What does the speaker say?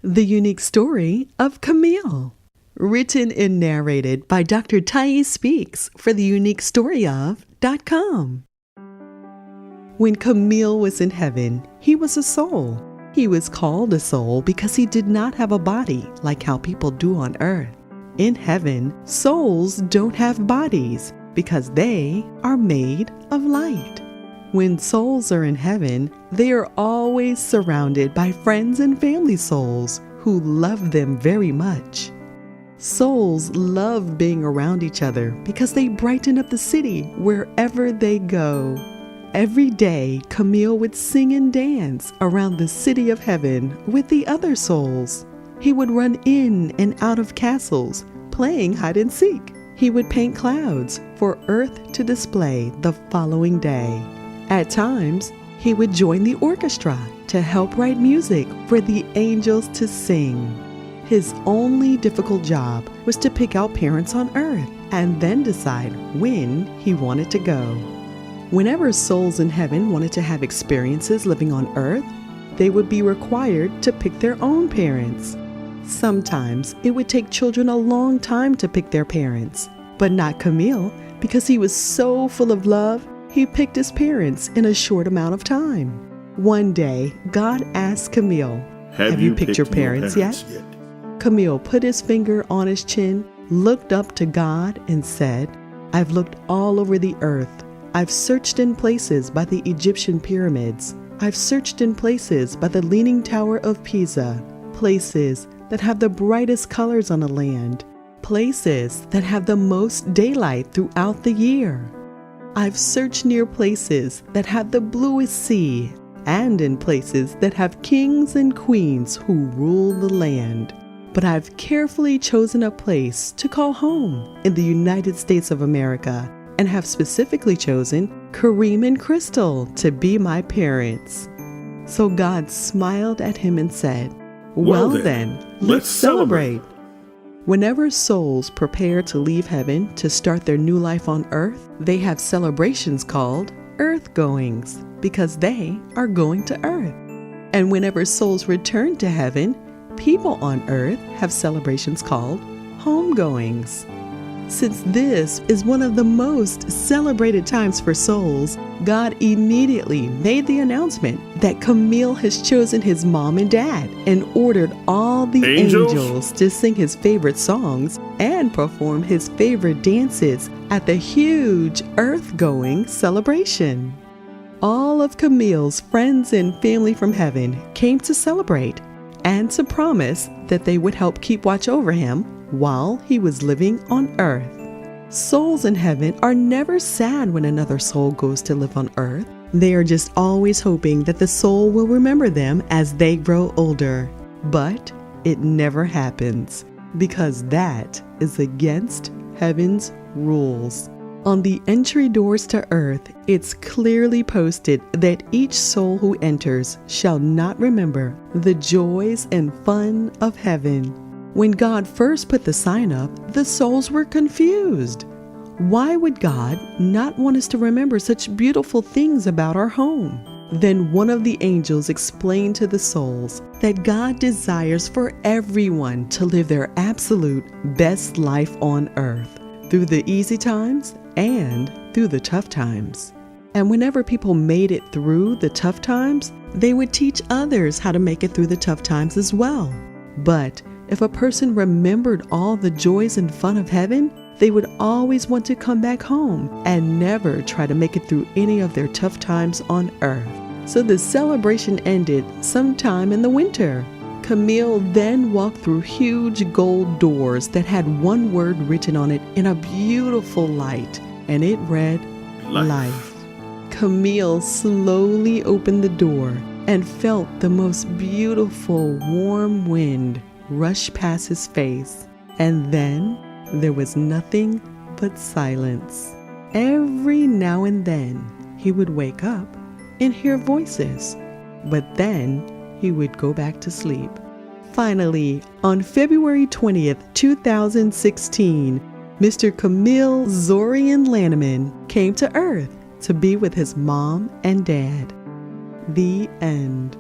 The Unique Story of Kamil. Written and narrated by Dr. Thais Speaks for theuniquestoryOf.com. When Kamil was in heaven, he was a soul. He was called a soul because he did not have a body like how people do on earth. In heaven, souls don't have bodies because they are made of light. When souls are in heaven, they are always surrounded by friends and family souls who love them very much. Souls love being around each other because they brighten up the city wherever they go. Every day, Kamil would sing and dance around the city of heaven with the other souls. He would run in and out of castles, playing hide and seek. He would paint clouds for Earth to display the following day. At times, he would join the orchestra to help write music for the angels to sing. His only difficult job was to pick out parents on earth and then decide when he wanted to go. Whenever souls in heaven wanted to have experiences living on earth, they would be required to pick their own parents. Sometimes it would take children a long time to pick their parents, but not Kamil, because he was so full of love. He picked his parents in a short amount of time. One day, God asked Kamil, "Have you picked your parents yet?" Kamil put his finger on his chin, looked up to God, and said, "I've looked all over the earth. I've searched in places by the Egyptian pyramids. I've searched in places by the Leaning Tower of Pisa, places that have the brightest colors on the land, places that have the most daylight throughout the year. I've searched near places that have the bluest sea and in places that have kings and queens who rule the land. But I've carefully chosen a place to call home in the United States of America and have specifically chosen Kareem and Crystal to be my parents." So God smiled at him and said, "Well then, let's celebrate." Whenever souls prepare to leave heaven to start their new life on earth, they have celebrations called earth goings because they are going to earth. And whenever souls return to heaven, people on earth have celebrations called homegoings. Since this is one of the most celebrated times for souls, God immediately made the announcement that Kamil has chosen his mom and dad and ordered all the angels to sing his favorite songs and perform his favorite dances at the huge earth-going celebration. All of Kamil's friends and family from heaven came to celebrate and to promise that they would help keep watch over him while he was living on earth. Souls in heaven are never sad when another soul goes to live on earth. They are just always hoping that the soul will remember them as they grow older. But it never happens because that is against heaven's rules. On the entry doors to earth, it's clearly posted that each soul who enters shall not remember the joys and fun of heaven. When God first put the sign up, the souls were confused. Why would God not want us to remember such beautiful things about our home? Then one of the angels explained to the souls that God desires for everyone to live their absolute best life on earth, through the easy times and through the tough times. And whenever people made it through the tough times, they would teach others how to make it through the tough times as well. But if a person remembered all the joys and fun of heaven, they would always want to come back home and never try to make it through any of their tough times on earth. So the celebration ended sometime in the winter. Kamil then walked through huge gold doors that had one word written on it in a beautiful light, and it read, Life. Kamil slowly opened the door and felt the most beautiful warm wind rush past his face, and then there was nothing but silence. Every now and then he would wake up and hear voices, but then he would go back to sleep. Finally, on February 20th, 2016, Mr. Kamil Zorian Lanneman came to Earth to be with his mom and dad. The end.